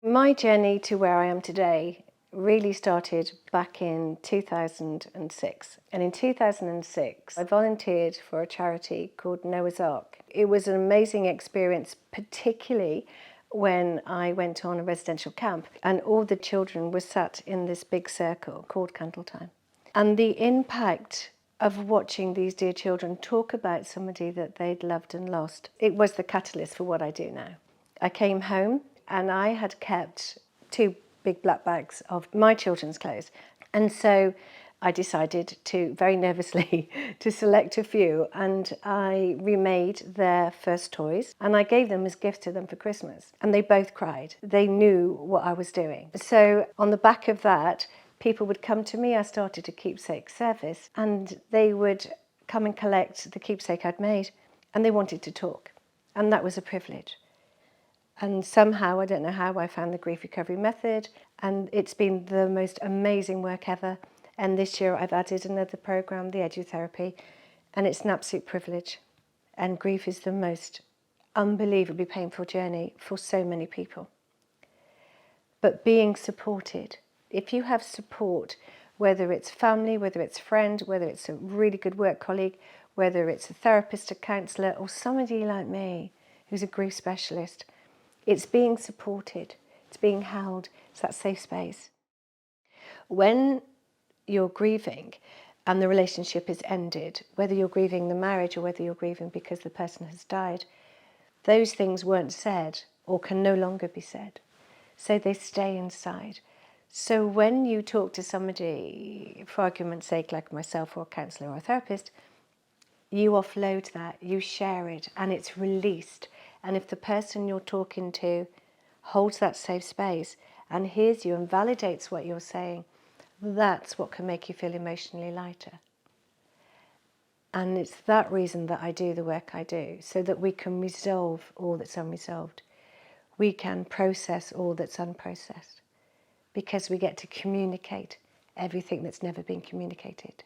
My journey to where I am today really started back in 2006. And in 2006, I volunteered for a charity called Noah's Ark. It was an amazing experience, particularly when I went on a residential camp and all the children were sat in this big circle called Candle Time. And the impact of watching these dear children talk about somebody that they'd loved and lost, it was the catalyst for what I do now. I came home and I had kept 2 big black bags of my children's clothes. And so I decided to, very nervously, to select a few, and I remade their first toys and I gave them as gifts to them for Christmas. And they both cried. They knew what I was doing. So on the back of that, people would come to me. I started a keepsake service and they would come and collect the keepsake I'd made and they wanted to talk. And that was a privilege. And somehow, I don't know how, I found the grief recovery method and it's been the most amazing work ever. And this year I've added another program, the edutherapy, and it's an absolute privilege. And grief is the most unbelievably painful journey for so many people. But being supported, if you have support, whether it's family, whether it's friend, whether it's a really good work colleague, whether it's a therapist, a counsellor, or somebody like me who's a grief specialist, it's being supported, it's being held, it's that safe space. When you're grieving and the relationship is ended, whether you're grieving the marriage or whether you're grieving because the person has died, those things weren't said or can no longer be said. So they stay inside. So when you talk to somebody, for argument's sake, like myself or a counsellor or a therapist, you offload that, you share it, and it's released. And if the person you're talking to holds that safe space and hears you and validates what you're saying, that's what can make you feel emotionally lighter. And it's that reason that I do the work I do, so that we can resolve all that's unresolved. We can process all that's unprocessed, because we get to communicate everything that's never been communicated.